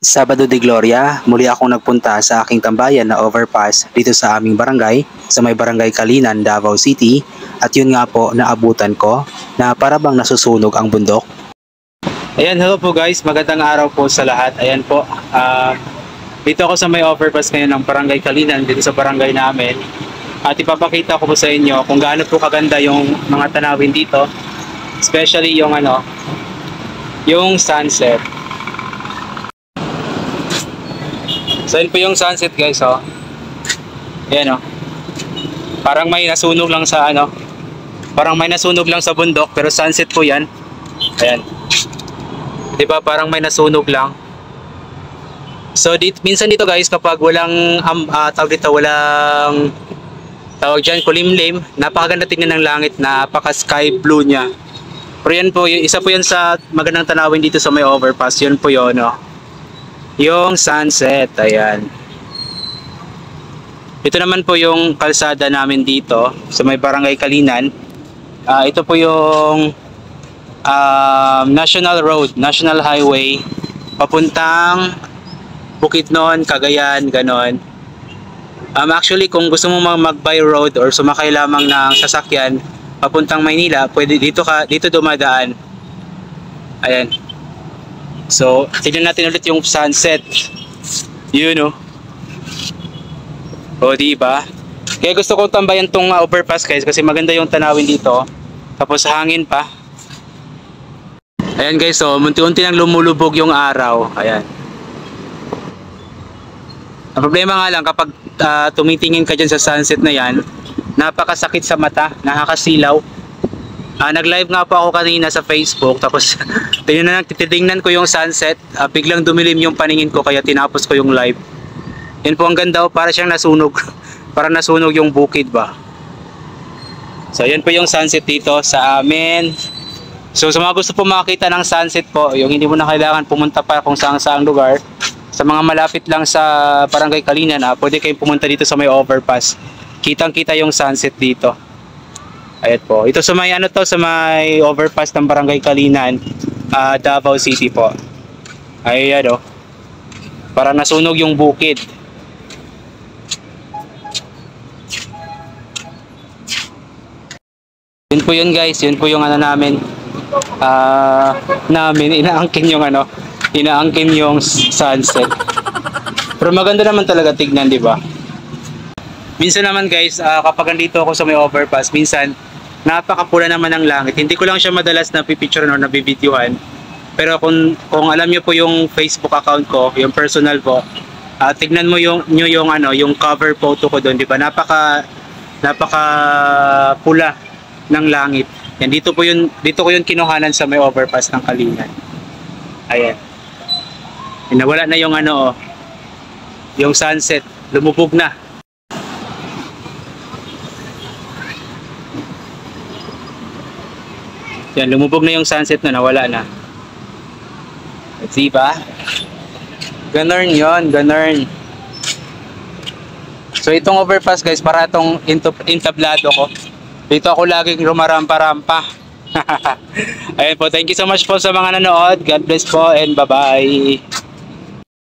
Sabado de Gloria, muli akong nagpunta sa aking tambayan na overpass dito sa aming barangay, sa may barangay Kalinan, Davao City. At yun nga po, naabutan ko na para bang nasusunog ang bundok. Ayan, hello po guys, magandang araw po sa lahat. Ayan po, dito ako sa may overpass ngayon ng barangay Kalinan, dito sa barangay namin. At ipapakita ko po sa inyo kung gaano po kaganda yung mga tanawin dito. Especially yung yung sunset. So yun po yung sunset guys, oh. Ayan, oh. Parang may nasunog lang sa parang may nasunog lang sa bundok, pero sunset po yan. Ayan. 'Di ba, parang may nasunog lang. So minsan dito guys, kapag walang walang tawag diyan, kulimlim, napakaganda tingnan ng langit, napaka sky blue niya. Pero yan po, isa po yan sa magandang tanawin dito sa may overpass. Yun po yun, oh. Yung sunset, ayan. Ito naman po yung kalsada namin dito sa may barangay Kalinan. Ito po yung National Road, National Highway, papuntang Bukidnon, Cagayan, ganon. Actually, kung gusto mo mag-by road or sumakay lamang ng sasakyan papuntang Maynila, pwede dito dumadaan. Ayan. So, tignan natin ulit yung sunset. Yun, oh. O, diba? Kaya gusto ko tambayan tong overpass guys, kasi maganda yung tanawin dito. Tapos hangin pa. Ayan guys, so munti-unti nang lumulubog yung araw. Ayan. Ang problema nga lang, kapag tumitingin ka dyan sa sunset na yan, napakasakit sa mata, nakakasilaw. Nag-live nga po ako kanina sa Facebook, tapos titingnan ko yung sunset, biglang dumilim yung paningin ko, kaya tinapos ko yung live. Yan po ang ganda, para siyang nasunog. Para nasunog yung bukid ba. So yan po yung sunset dito sa amin. So sa mga gusto po makakita ng sunset po, yung hindi mo na kailangan pumunta pa kung saan lugar, sa mga malapit lang sa barangay Kalinan, pwede kayong pumunta dito sa may overpass. Kitang-kita yung sunset dito. Ayan po. Ito sa may sa may overpass ng barangay Kalinan, Davao City po. Ayan, oh. Para nasunog yung bukid. Yun po yun guys, yun po yung namin. Inaangkin yung inaangkin yung sunset. Pero maganda naman talaga tignan, di ba? Minsan naman guys, kapag andito ako sa may overpass, minsan napakapula naman ng langit. Hindi ko lang siya madalas na pipicture or nabibidyohan. Pero kung alam niyo po yung Facebook account ko, yung personal po, tignan mo yung cover photo ko doon, di ba? Napaka pula ng langit. Yan, dito ko yun kinuhanan sa may overpass ng Kalinan. Ayan. Nawala na yung yung sunset, lumubog na. Yan, lumubog na yung sunset na, nawala na. Diba? Ganun yun, ganun. So itong overpass guys, para itong entablado ko. Dito ako laging rumarampa-rampa. Ayan po, thank you so much po sa mga nanood. God bless po and bye-bye.